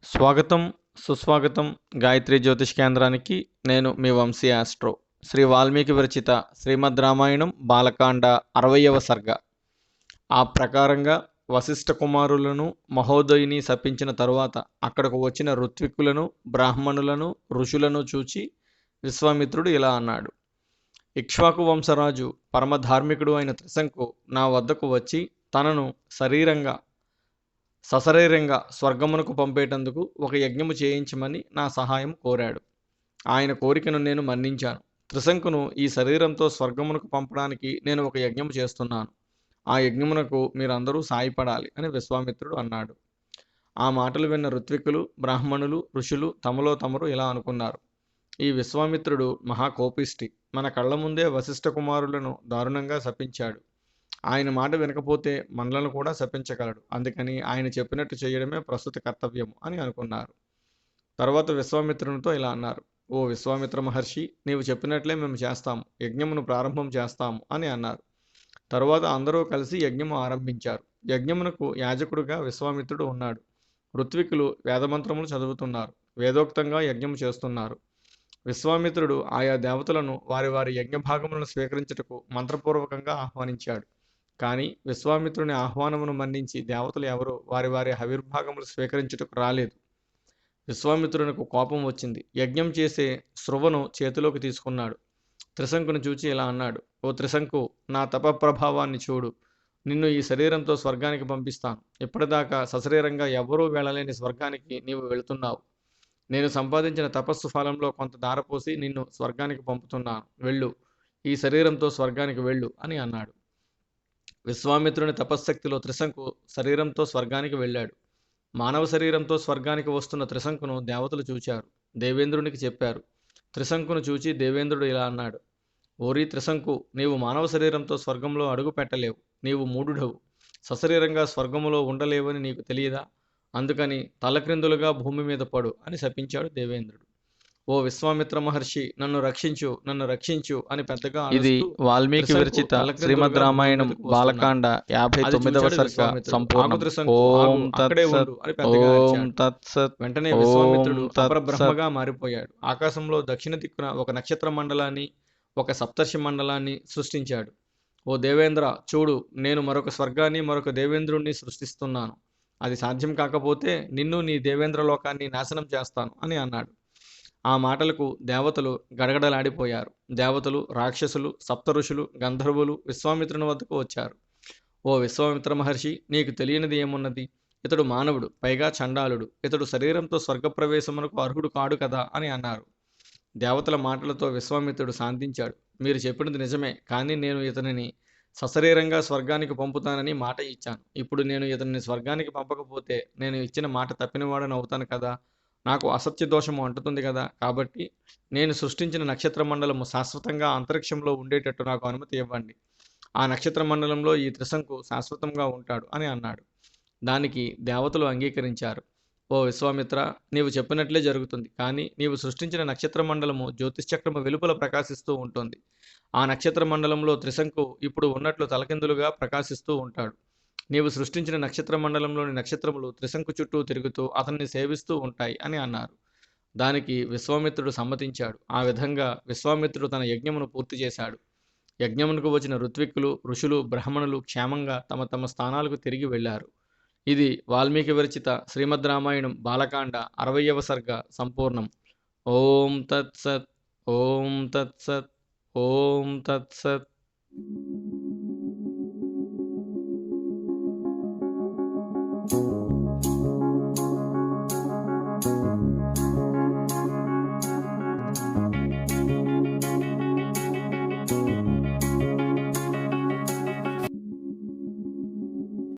స్వాగతం, సుస్వాగతం గాయత్రి జ్యోతిష్ కేంద్రానికి. నేను మీ వంశీ ఆస్ట్రో. శ్రీ వాల్మీకి విరచిత శ్రీమద్ రామాయణం బాలకాండ 60వ సర్గ. ఆ ప్రకారంగా వశిష్ఠ కుమారులను మహోదయుని శపించిన తరువాత అక్కడకు వచ్చిన ఋత్విక్కులను, బ్రాహ్మణులను, ఋషులను చూచి విశ్వామిత్రుడు ఇలా అన్నాడు: ఇక్ష్వాకు వంశరాజు పరమధార్మికుడు అయిన త్రిశంకు నా వద్దకు వచ్చి తనను సశరీరంగా స్వర్గమునకు పంపేటందుకు ఒక యజ్ఞము చేయించమని నా సహాయం కోరాడు. ఆయన కోరికను నేను మన్నించాను. త్రిశంకును ఈ శరీరంతో స్వర్గమునకు పంపడానికి నేను ఒక యజ్ఞము చేస్తున్నాను. ఆ యజ్ఞమునకు మీరందరూ సాయపడాలి అని విశ్వామిత్రుడు అన్నాడు. ఆ మాటలు విన్న ఋత్విక్కులు, బ్రాహ్మణులు, ఋషులు తమలో తమరు ఇలా అనుకున్నారు: ఈ విశ్వామిత్రుడు మహాకోపిష్టి. మన కళ్ళ ముందే వశిష్ఠ కుమారులను దారుణంగా శపించాడు. ఆయన మాట వినకపోతే మనలను కూడా శపించగలడు. అందుకని ఆయన చెప్పినట్టు చేయడమే ప్రస్తుత కర్తవ్యం అని అనుకున్నారు. తర్వాత విశ్వామిత్రునితో ఇలా అన్నారు: ఓ విశ్వామిత్ర మహర్షి, నీవు చెప్పినట్లే మేము చేస్తాము. యజ్ఞమును ప్రారంభం చేస్తాము అని అన్నారు. తరువాత అందరూ కలిసి యజ్ఞము ఆరంభించారు. యజ్ఞమునకు యాజకుడుగా విశ్వామిత్రుడు ఉన్నాడు. ఋత్వికులు వేదమంత్రములు చదువుతున్నారు. వేదోక్తంగా యజ్ఞము చేస్తున్నారు. విశ్వామిత్రుడు ఆయా దేవతలను వారి వారి యజ్ఞ భాగములను స్వీకరించుటకు మంత్రపూర్వకంగా ఆహ్వానించాడు. కానీ విశ్వామిత్రుని ఆహ్వానమును మన్నించి దేవతలు ఎవరూ వారి వారి హవిర్భాగములు స్వీకరించుటకు రాలేదు. విశ్వామిత్రునికి కోపం వచ్చింది. యజ్ఞం చేసే శృవను చేతిలోకి తీసుకున్నాడు. త్రిశంకును చూచి ఇలా అన్నాడు: ఓ త్రిశంకు, నా తపప్రభావాన్ని చూడు. నిన్ను ఈ శరీరంతో స్వర్గానికి పంపిస్తాను. ఇప్పటిదాకా సశరీరంగా ఎవ్వరూ వెళ్ళలేని స్వర్గానికి నీవు వెళుతున్నావు. నేను సంపాదించిన తపస్సు ఫలంలో కొంత దారపోసి నిన్ను స్వర్గానికి పంపుతున్నాను. వెళ్ళు, ఈ శరీరంతో స్వర్గానికి వెళ్ళు అని అన్నాడు. విశ్వామిత్రుని తపశ్శక్తిలో త్రిశంకు శరీరంతో స్వర్గానికి వెళ్ళాడు. మానవ శరీరంతో స్వర్గానికి వస్తున్న త్రిశంకును దేవతలు చూచారు. దేవేంద్రునికి చెప్పారు. త్రిశంకును చూచి దేవేంద్రుడు ఇలా అన్నాడు: ఓరి త్రిశంకు, నీవు మానవ శరీరంతో స్వర్గంలో అడుగు పెట్టలేవు. నీవు మూఢుడవు. సశరీరంగా స్వర్గములో ఉండలేవని నీకు తెలియదా? అందుకని తలక్రిందులుగా భూమి మీద పడు అని శపించాడు దేవేంద్రుడు. ఓ విశ్వామిత్ర మహర్షి, నన్ను రక్షించు, నన్ను రక్షించు అని పెద్దగా ఇది వాల్మీకి విరచిత శ్రీమద్ రామాయణం బాలకాండ 59వ సర్గ సంపూర్ణం. ఓం తత్సత్. ఓం తత్సత్. వెంటనే విశ్వామిత్రుడు అపరబ్రహ్మగా మారిపోయాడు. ఆకాశంలో దక్షిణ దిక్కున ఒక నక్షత్ర మండలాన్ని, ఒక సప్తర్షి మండలాన్ని సృష్టించాడు. ఓ దేవేంద్ర, చూడు, నేను మరొక స్వర్గాన్ని, మరొక దేవేంద్రుణ్ణి సృష్టిస్తున్నాను. అది సాధ్యం కాకపోతే నిన్ను, నీ దేవేంద్ర లోకాన్ని నాశనం చేస్తాను అని అన్నాడు. ఆ మాటలకు దేవతలు గడగడలాడిపోయారు. దేవతలు, రాక్షసులు, సప్తఋషులు, గంధర్వులు విశ్వామిత్రుని వద్దకు వచ్చారు. ఓ విశ్వామిత్ర మహర్షి, నీకు తెలియనిది ఏమున్నది? ఇతడు మానవుడు, పైగా చండాలుడు. ఇతడు శరీరంతో స్వర్గప్రవేశమునకు అర్హుడు కాడు కదా అని అన్నారు. దేవతల మాటలతో విశ్వామిత్రుడు శాంతించాడు. మీరు చెప్పినది నిజమే, కానీ నేను ఇతనిని సశరీరంగా స్వర్గానికి పంపుతానని మాట ఇచ్చాను. ఇప్పుడు నేను ఇతనిని స్వర్గానికి పంపకపోతే నేను ఇచ్చిన మాట తప్పినవాడని అవుతాను కదా. నాకు అసత్య దోషము అంటుతుంది కదా. కాబట్టి నేను సృష్టించిన నక్షత్ర మండలము శాశ్వతంగా అంతరిక్షంలో ఉండేటట్టు నాకు అనుమతి ఇవ్వండి. ఆ నక్షత్ర మండలంలో ఈ త్రిశంకు శాశ్వతంగా ఉంటాడు అని అన్నాడు. దానికి దేవతలు అంగీకరించారు. ఓ విశ్వామిత్ర, నీవు చెప్పినట్లే జరుగుతుంది. కానీ నీవు సృష్టించిన నక్షత్ర మండలము జ్యోతిశ్చక్రము వెలుపల ప్రకాశిస్తూ ఉంటుంది. ఆ నక్షత్ర మండలంలో త్రిశంకు ఇప్పుడు ఉన్నట్లు తలకిందులుగా ప్రకాశిస్తూ ఉంటాడు. నీవు సృష్టించిన నక్షత్ర మండలంలోని నక్షత్రములు త్రిశంకు చుట్టూ తిరుగుతూ అతన్ని సేవిస్తూ ఉంటాయి అని అన్నారు. దానికి విశ్వామిత్రుడు సమ్మతించాడు. ఆ విధంగా విశ్వామిత్రుడు తన యజ్ఞమును పూర్తి చేశాడు. యజ్ఞమునకు వచ్చిన ఋత్విక్కులు, ఋషులు, బ్రాహ్మణులు క్షేమంగా తమ తమ స్థానాలకు తిరిగి వెళ్ళారు. ఇది వాల్మీకి విరచిత శ్రీమద్ రామాయణం బాలకాండ 60వ సర్గ సంపూర్ణం. ఓం తత్సత్. ఓం తత్సత్. ఓం తత్సత్.